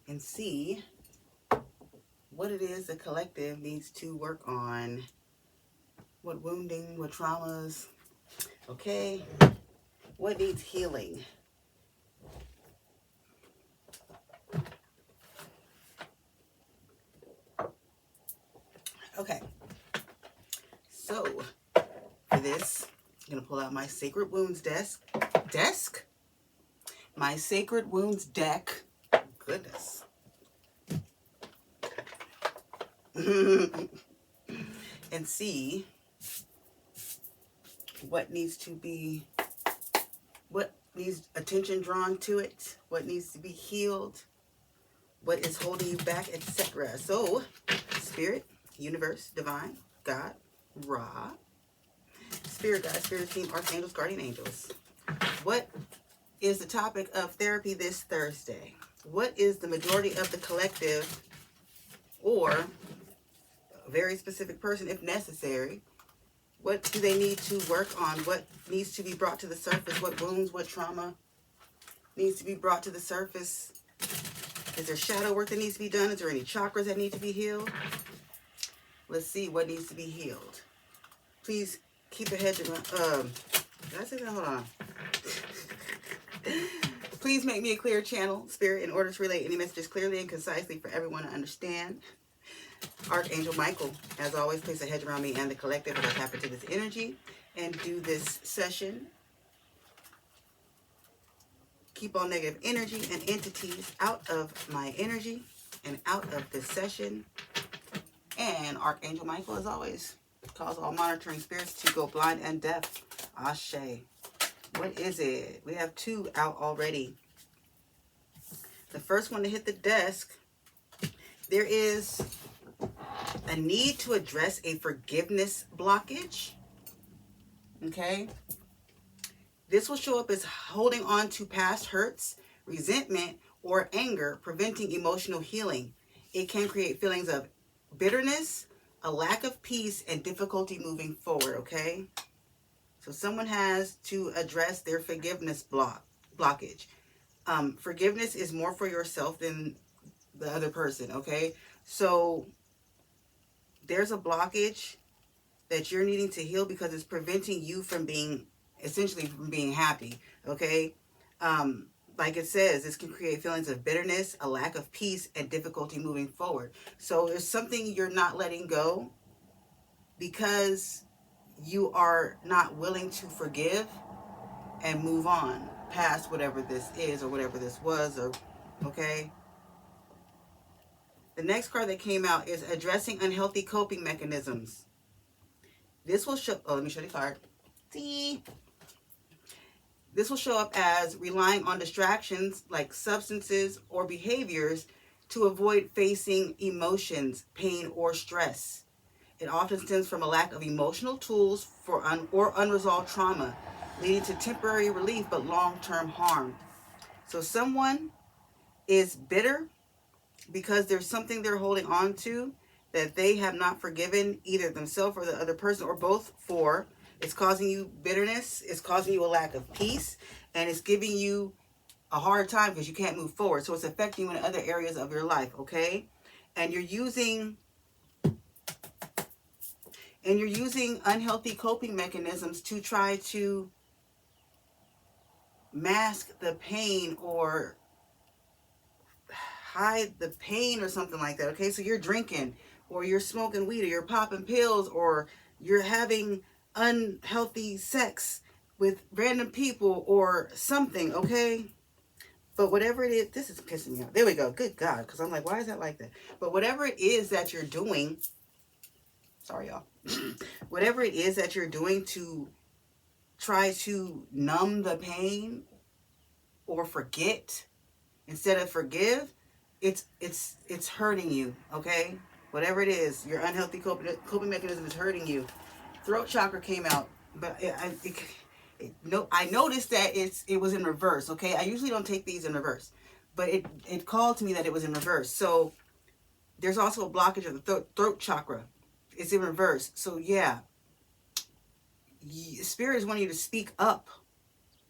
and see what it is the collective needs to work on. What wounding, what traumas, okay? What needs healing? Okay, so for this, I'm gonna pull out my Sacred Wounds desk? My Sacred Wounds deck. Goodness. And see what needs attention drawn to it, what needs to be healed, what is holding you back, etc. So, Spirit, Universe, Divine, God, Ra, Spirit Guide, Spirit Team, Archangels, Guardian Angels. What is the topic of therapy this Thursday? What is the majority of the collective or a very specific person, if necessary? What do they need to work on? What needs to be brought to the surface? What wounds, what trauma needs to be brought to the surface? Is there shadow work that needs to be done? Is there any chakras that need to be healed? Let's see what needs to be healed. Please keep a hedge of, did I say that? Hold on. Please make me a clear channel, Spirit, in order to relay any messages clearly and concisely for everyone to understand. Archangel Michael, as always, place a hedge around me and the collective as I tap into this energy and do this session. Keep all negative energy and entities out of my energy and out of this session. And Archangel Michael, as always, cause all monitoring spirits to go blind and deaf. Ashe. What is it? We have 2 out already. The first one to hit the desk, there is a need to address a forgiveness blockage. Okay? This will show up as holding on to past hurts, resentment, or anger, preventing emotional healing. It can create feelings of bitterness, a lack of peace, and difficulty moving forward, okay? So someone has to address their forgiveness blockage. Forgiveness is more for yourself than the other person, okay? So there's a blockage that you're needing to heal because it's preventing you from being, essentially from being happy, okay? Like it says, this can create feelings of bitterness, a lack of peace, and difficulty moving forward. So there's something you're not letting go because you are not willing to forgive and move on past whatever this is or whatever this was, or okay? The next card that came out is addressing unhealthy coping mechanisms. This will show, let me show the card. See? This will show up as relying on distractions like substances or behaviors to avoid facing emotions, pain, or stress. It often stems from a lack of emotional tools for unresolved trauma, leading to temporary relief but long-term harm. So someone is bitter because there's something they're holding on to that they have not forgiven either themselves or the other person or both for. It's causing you bitterness, it's causing you a lack of peace, and it's giving you a hard time because you can't move forward. So it's affecting you in other areas of your life, okay? And you're using unhealthy coping mechanisms to try to mask the pain or hide the pain or something like that, okay? So you're drinking or you're smoking weed or you're popping pills or you're having unhealthy sex with random people or something, okay? But whatever it is, this is pissing me off. There we go. Good God. Because I'm like, why is that like that? But whatever it is that you're doing, sorry, y'all. Whatever it is that you're doing to try to numb the pain or forget instead of forgive, it's hurting you, okay? Whatever it is, your unhealthy coping mechanism is hurting you. Throat chakra came out, but I noticed that it was in reverse, okay? I usually don't take these in reverse, but it called to me that it was in reverse. So there's also a blockage of the throat chakra. It's in reverse. So yeah, Spirit is wanting you to speak up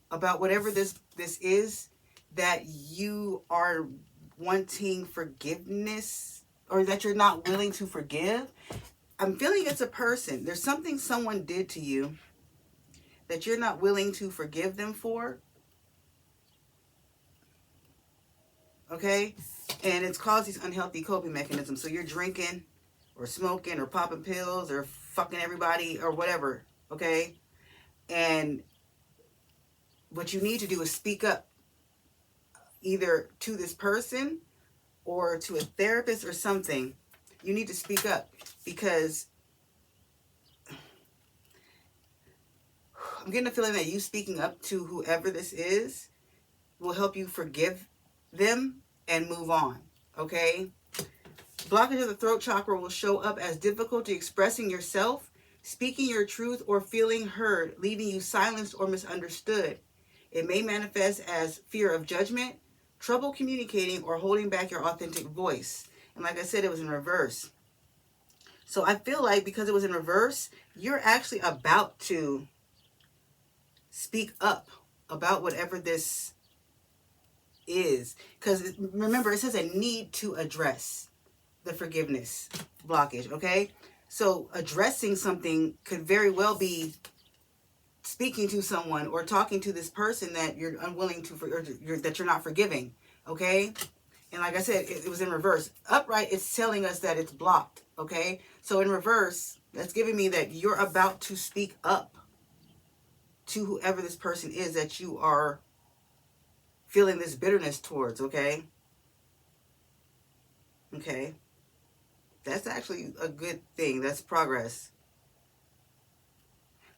about whatever this is that you are wanting forgiveness, or that you're not willing to forgive. I'm feeling it's a person. There's something someone did to you that you're not willing to forgive them for. Okay? And it's caused these unhealthy coping mechanisms. So you're drinking or smoking or popping pills or fucking everybody or whatever. Okay? And what you need to do is speak up, either to this person or to a therapist or something. You need to speak up, because I'm getting a feeling that you speaking up to whoever this is will help you forgive them and move on. Okay? Blockage of the throat chakra will show up as difficulty expressing yourself, speaking your truth, or feeling heard, leaving you silenced or misunderstood. It may manifest as fear of judgment, trouble communicating, or holding back your authentic voice. And like I said, it was in reverse. So I feel like because it was in reverse, you're actually about to speak up about whatever this is. Because remember, it says a need to address the forgiveness blockage, okay? So addressing something could very well be speaking to someone or talking to this person that you're unwilling to, or that you're not forgiving, okay? And like I said, it was in reverse. Upright, it's telling us that it's blocked, okay? So in reverse, that's giving me that you're about to speak up to whoever this person is that you are feeling this bitterness towards, okay? Okay. That's actually a good thing. That's progress.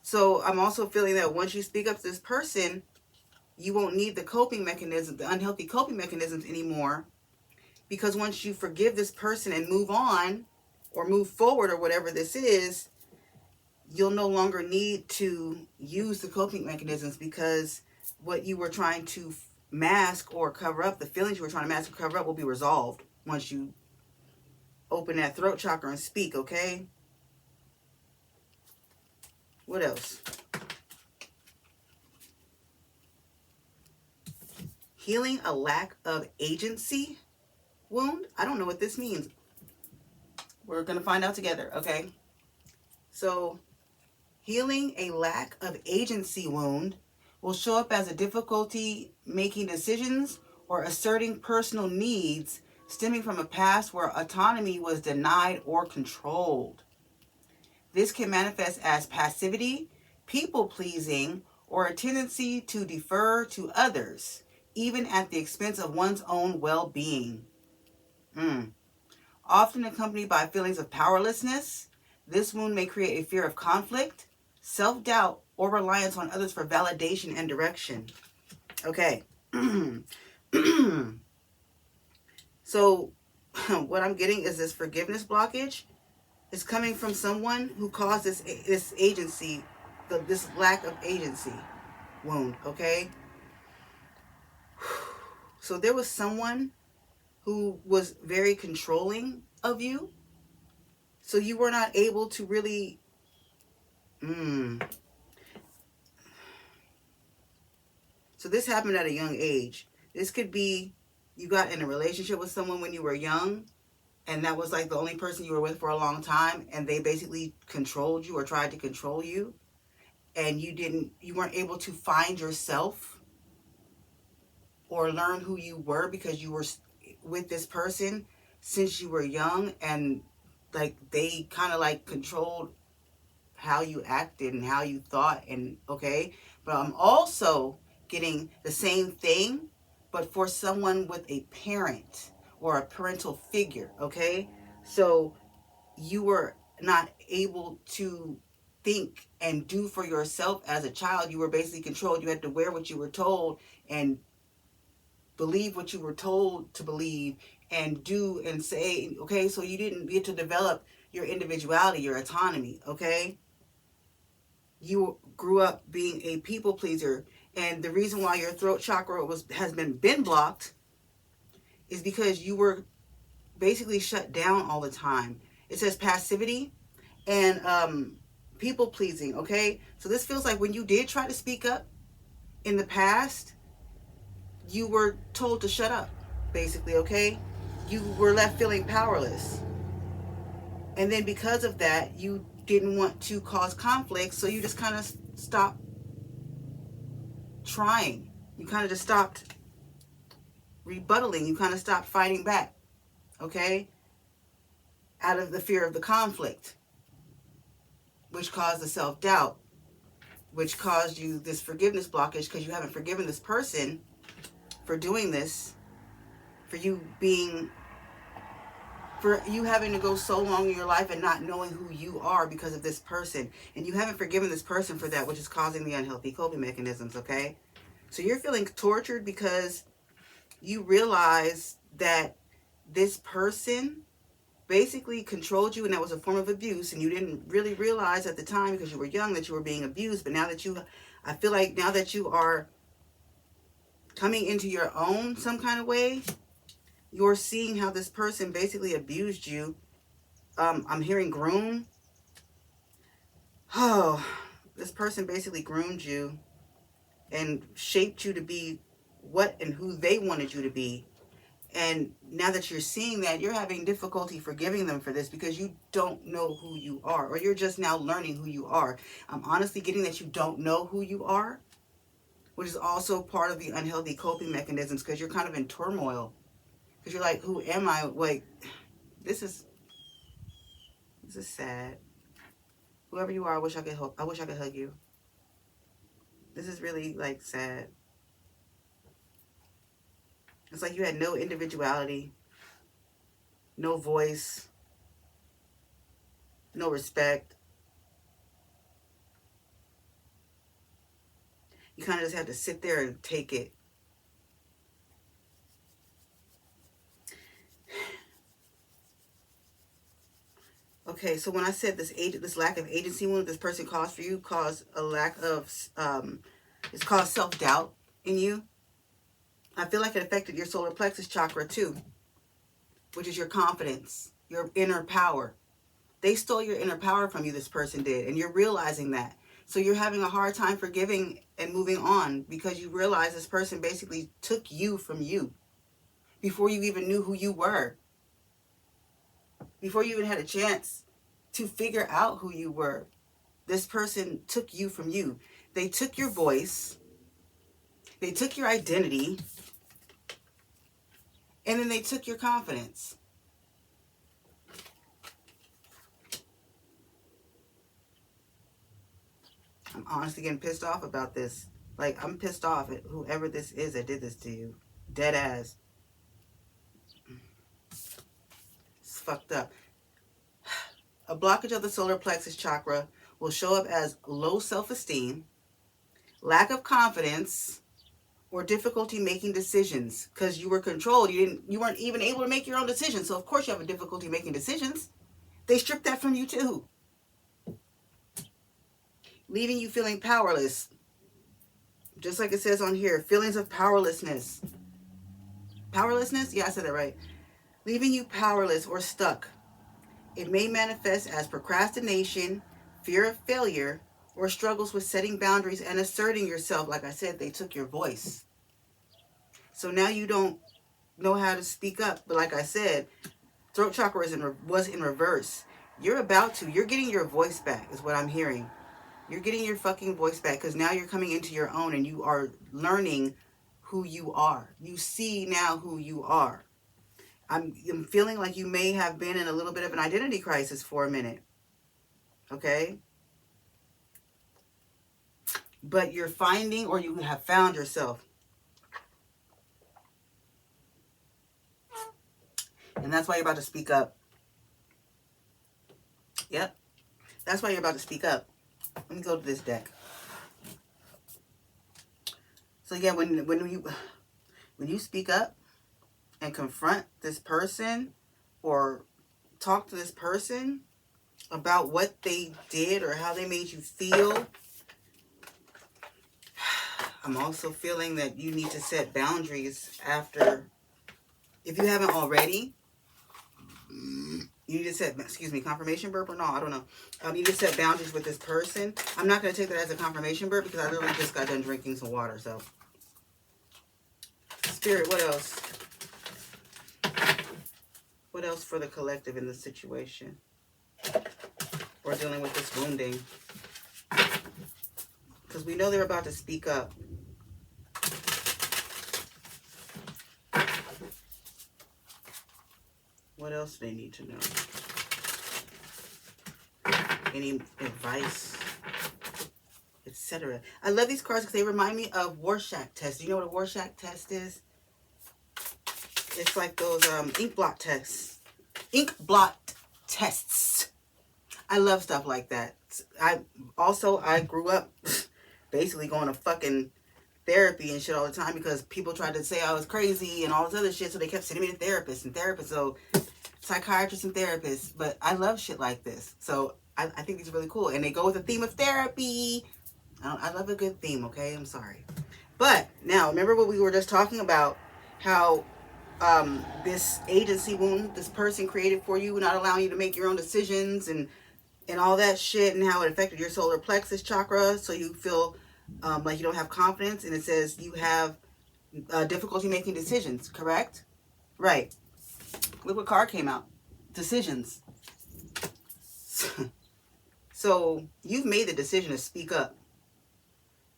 So I'm also feeling that once you speak up to this person, you won't need the coping mechanism, the unhealthy coping mechanisms anymore. Because once you forgive this person and move on or move forward or whatever this is, you'll no longer need to use the coping mechanisms, because what you were trying to mask or cover up, the feelings you were trying to mask or cover up, will be resolved once you open that throat chakra and speak, okay? What else? Healing a lack of agency wound. I don't know what this means. We're going to find out together, okay? So, healing a lack of agency wound will show up as a difficulty making decisions or asserting personal needs stemming from a past where autonomy was denied or controlled. This can manifest as passivity, people-pleasing, or a tendency to defer to others, even at the expense of one's own well-being. Often accompanied by feelings of powerlessness, this wound may create a fear of conflict, self-doubt, or reliance on others for validation and direction. Okay. So, what I'm getting is this forgiveness blockage is coming from someone who caused this agency, this lack of agency wound, okay? So there was someone who was very controlling of you, so you were not able to really So this happened at a young age. This could be you got in a relationship with someone when you were young, and that was like the only person you were with for a long time, and they basically controlled you or tried to control you, and you weren't able to find yourself or learn who you were because you were with this person since you were young, and like they kind of like controlled how you acted and how you thought, and okay. But I'm also getting the same thing, but for someone with a parent or a parental figure, okay? So you were not able to think and do for yourself as a child. You were basically controlled. You had to wear what you were told and believe what you were told to believe and do and say, okay? So you didn't get to develop your individuality, your autonomy, okay? You grew up being a people pleaser, and the reason why your throat chakra has been blocked is because you were basically shut down all the time. It says passivity and people pleasing, okay? So this feels like when you did try to speak up in the past, you were told to shut up. basically, okay? You were left feeling powerless. And then because of that, you didn't want to cause conflict, so you just kind of stopped trying. You kind of just stopped rebuttaling. You kind of stopped fighting back, okay? Out of the fear of the conflict, which caused the self-doubt, which caused you this forgiveness blockage because you haven't forgiven this person for doing this, for you having to go so long in your life and not knowing who you are because of this person. And you haven't forgiven this person for that, which is causing the unhealthy coping mechanisms, okay? So you're feeling tortured because you realize that this person basically controlled you, and that was a form of abuse, and you didn't really realize at the time because you were young that you were being abused. But now that I feel like now that you are coming into your own some kind of way, you're seeing how this person basically abused you. I'm hearing groom. Oh, this person basically groomed you and shaped you to be what and who they wanted you to be. And now that you're seeing that, you're having difficulty forgiving them for this because you don't know who you are, or you're just now learning who you are. I'm honestly getting that you don't know who you are, which is also part of the unhealthy coping mechanisms because you're kind of in turmoil. Because you're like, who am I? Like, this is sad. Whoever you are, I wish I could hug you. This is really like sad. It's like you had no individuality, no voice, no respect. You kind of just have to sit there and take it. Okay, so when I said this lack of agency wound this person caused for you, caused a lack of, it's caused self-doubt in you. I feel like it affected your solar plexus chakra too, which is your confidence, your inner power. They stole your inner power from you, this person did, and you're realizing that. So you're having a hard time forgiving and moving on because you realize this person basically took you from you before you even knew who you were. Before you even had a chance to figure out who you were, this person took you from you. They took your voice, they took your identity, and then they took your confidence. I'm honestly getting pissed off about this. Like, I'm pissed off at whoever this is that did this to you. Dead ass. It's fucked up. A blockage of the solar plexus chakra will show up as low self-esteem, lack of confidence, or difficulty making decisions. Because you were controlled. You weren't even able to make your own decisions. So of course you have a difficulty making decisions. They stripped that from you too. Leaving you feeling powerless. Just like it says on here, feelings of powerlessness. Powerlessness? Yeah, I said that right. Leaving you powerless or stuck. It may manifest as procrastination, fear of failure, or struggles with setting boundaries and asserting yourself. Like I said, they took your voice. So now you don't know how to speak up. But like I said, throat chakra was in reverse. You're getting your voice back is what I'm hearing. You're getting your fucking voice back because now you're coming into your own and you are learning who you are. You see now who you are. I'm feeling like you may have been in a little bit of an identity crisis for a minute. Okay? But you're finding, or you have found yourself. And that's why you're about to speak up. Yep. That's why you're about to speak up. Let me go to this deck. So yeah, when you speak up and confront this person or talk to this person about what they did or how they made you feel, I'm also feeling that you need to set boundaries after, if you haven't already, you need to set, confirmation burp or no, I don't know. You need to set boundaries with this person. I'm not going to take that as a confirmation burp because I literally just got done drinking some water, so. Spirit, what else? What else for the collective in this situation? We're dealing with this wounding. Because we know they're about to speak up. What else do they need to know? Any advice, etc. I love these cards because they remind me of Rorschach test. Do you know what a Rorschach test is? It's like those ink blot tests. Ink blot tests. I love stuff like that. I grew up basically going to fucking therapy and shit all the time because people tried to say I was crazy and all this other shit, so they kept sending me to therapists. So psychiatrists and therapists. But I love shit like this. So I think these are really cool. And they go with the theme of therapy. I love a good theme, okay? I'm sorry. But now, remember what we were just talking about? How this agency wound, this person created for you, not allowing you to make your own decisions and all that shit, and how it affected your solar plexus chakra, so you feel like you don't have confidence. And it says you have difficulty making decisions, correct? Right. Look what card came out. Decisions. So you've made the decision to speak up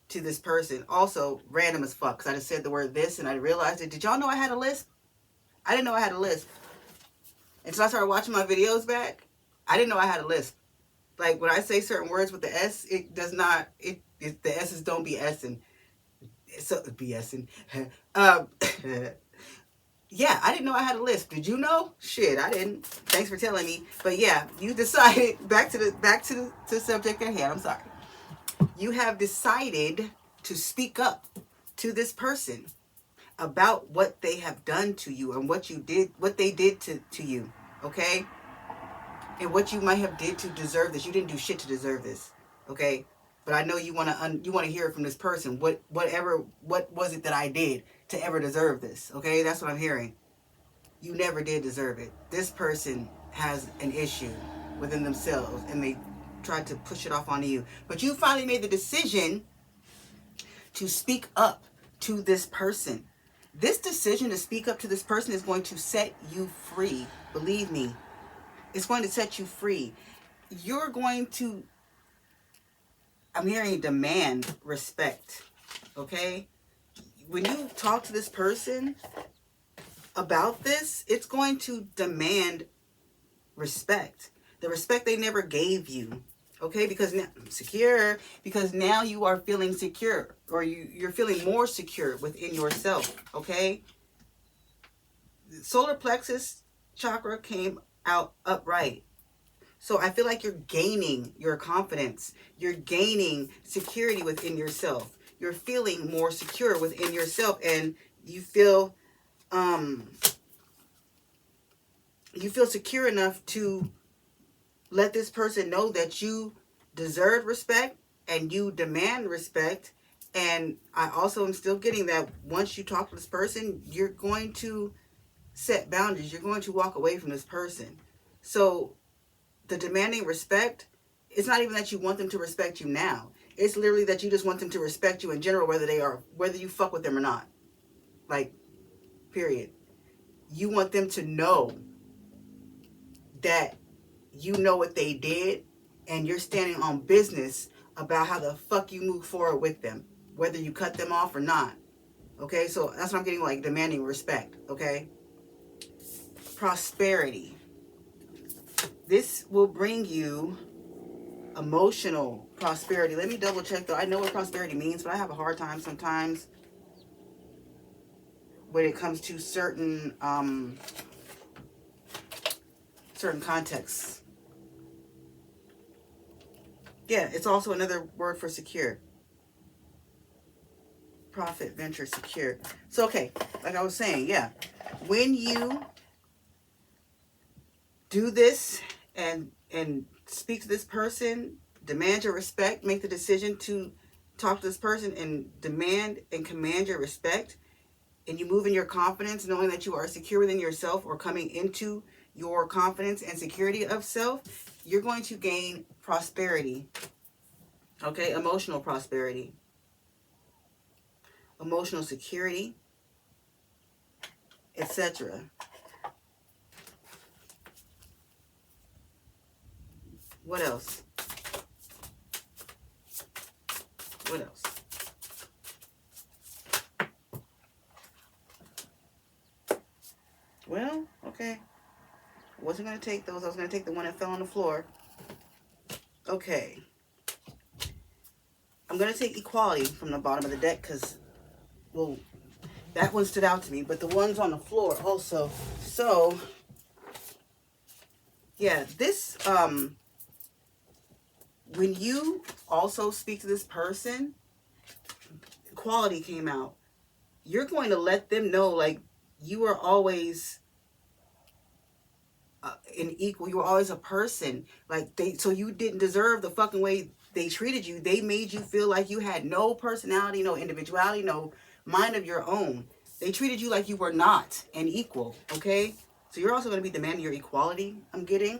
to this person. Also, random as fuck, because I just said the word this and I realized it. Did y'all know I had a lisp? I didn't know I had a lisp. Until I started watching my videos back, I didn't know I had a lisp. Like, when I say certain words with the S, it does not, the S's don't be S'ing. So, BSing. Yeah, I didn't know I had a lisp. Did you know? Shit, I didn't. Thanks for telling me. But yeah, you decided, back to the subject at hand, I'm sorry. You have decided to speak up to this person about what they have done to you and what they did to you, okay? And what you might have did to deserve this. You didn't do shit to deserve this, okay? But I know you want to hear it from this person. What was it that I did to ever deserve this, okay? That's what I'm hearing. You never did deserve it. This person has an issue within themselves, and they tried to push it off onto you. But you finally made the decision to speak up to this person. This decision to speak up to this person is going to set you free. Believe me, it's going to set you free. You're going to, I'm hearing, demand respect, okay? When you talk to this person about this, it's going to demand respect. The respect they never gave you, okay? Because now, secure, because now you are feeling secure, or you're feeling more secure within yourself, okay? The solar plexus chakra came out upright. So I feel like you're gaining your confidence. You're gaining security within yourself. You're feeling more secure within yourself, and you feel secure enough to let this person know that you deserve respect and you demand respect. And I also am still getting that once you talk to this person, you're going to set boundaries. You're going to walk away from this person. So the demanding respect, it's not even that you want them to respect you now. It's literally that you just want them to respect you in general, whether you fuck with them or not. Like, period. You want them to know that you know what they did, and you're standing on business about how the fuck you move forward with them, whether you cut them off or not. Okay, so that's what I'm getting, like, demanding respect, okay? Prosperity. This will bring you emotional prosperity. Let me double check though. I know what prosperity means, but I have a hard time sometimes when it comes to certain contexts. Yeah, it's also another word for secure. Profit, venture, secure. So, okay, like I was saying, yeah. When you do this and speak to this person, demand your respect, make the decision to talk to this person and demand and command your respect, and you move in your confidence, knowing that you are secure within yourself, or coming into your confidence and security of self, you're going to gain prosperity. Okay, emotional prosperity, emotional security, etc. What else? What else? Well, okay. I wasn't going to take those. I was going to take the one that fell on the floor. Okay. I'm going to take equality from the bottom of the deck because, well, that one stood out to me. But the ones on the floor also. So, yeah, this, when you also speak to this person, equality came out. You're going to let them know, like, you are always an equal. You were always a person. Like, so you didn't deserve the fucking way they treated you. They made you feel like you had no personality, no individuality, no mind of your own. They treated you like you were not an equal, okay? So you're also going to be demanding your equality, I'm getting.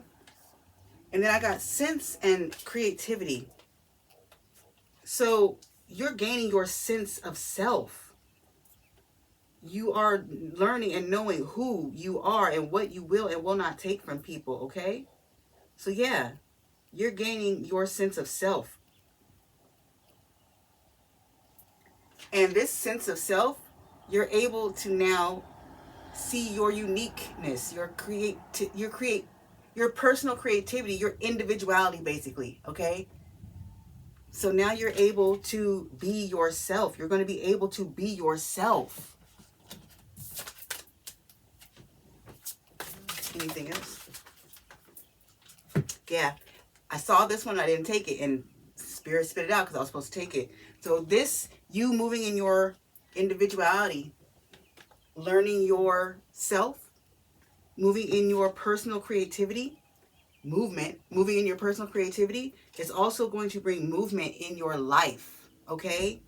And then I got sense and creativity. So you're gaining your sense of self. You are learning and knowing who you are and what you will and will not take from people, okay? So yeah, you're gaining your sense of self. And this sense of self, you're able to now see your uniqueness, your personal creativity, your individuality, basically, okay? So now you're able to be yourself. You're going to be able to be yourself. Anything else? Yeah, I saw this one. I didn't take it, and Spirit spit it out because I was supposed to take it. So this, you moving in your individuality, learning yourself, moving in your personal creativity, moving in your personal creativity is also going to bring movement in your life, okay?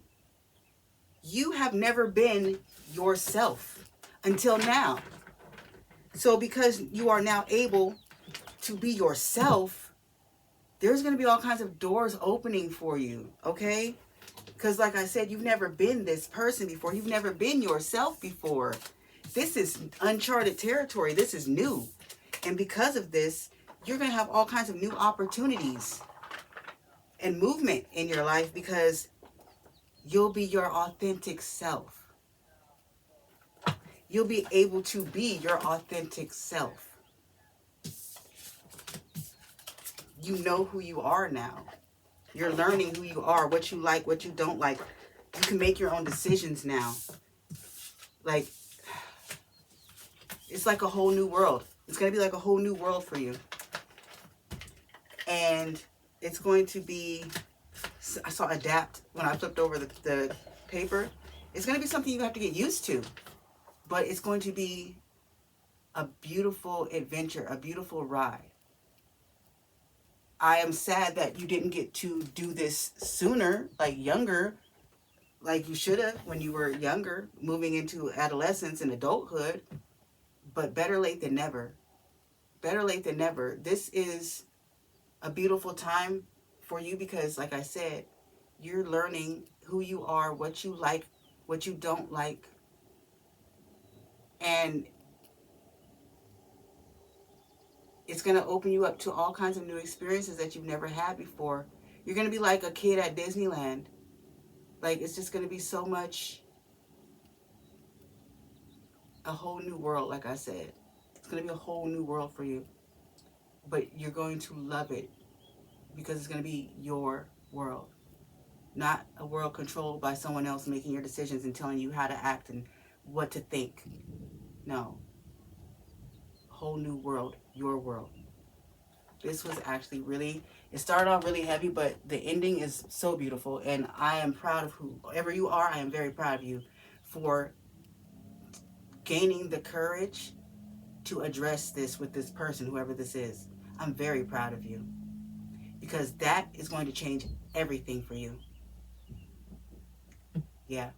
You have never been yourself until now. So because you are now able to be yourself, there's going to be all kinds of doors opening for you, okay? Because like I said, you've never been this person before. You've never been yourself before. This is uncharted territory. This is new. And because of this, you're going to have all kinds of new opportunities and movement in your life because you'll be your authentic self. You'll be able to be your authentic self. You know who you are now. You're learning who you are, what you like, what you don't like. You can make your own decisions now. Like, it's like a whole new world. It's going to be like a whole new world for you. And it's going to be, I saw adapt when I flipped over the paper. It's going to be something you have to get used to. But it's going to be a beautiful adventure, a beautiful ride. I am sad that you didn't get to do this sooner, like younger, like you should have when you were younger, moving into adolescence and adulthood. But better late than never. Better late than never. This is a beautiful time for you because, like I said, you're learning who you are, what you like, what you don't like. And it's going to open you up to all kinds of new experiences that you've never had before. You're going to be like a kid at Disneyland. Like, it's just going to be so much, a whole new world, like I said. It's going to be a whole new world for you. But you're going to love it because it's going to be your world. Not a world controlled by someone else making your decisions and telling you how to act and what to think. No. Whole new world, your world. This was actually really, it started off really heavy, but the ending is so beautiful. And I am proud of whoever you are. I am very proud of you for gaining the courage to address this with this person, whoever this is. I'm very proud of you because that is going to change everything for you. Yeah.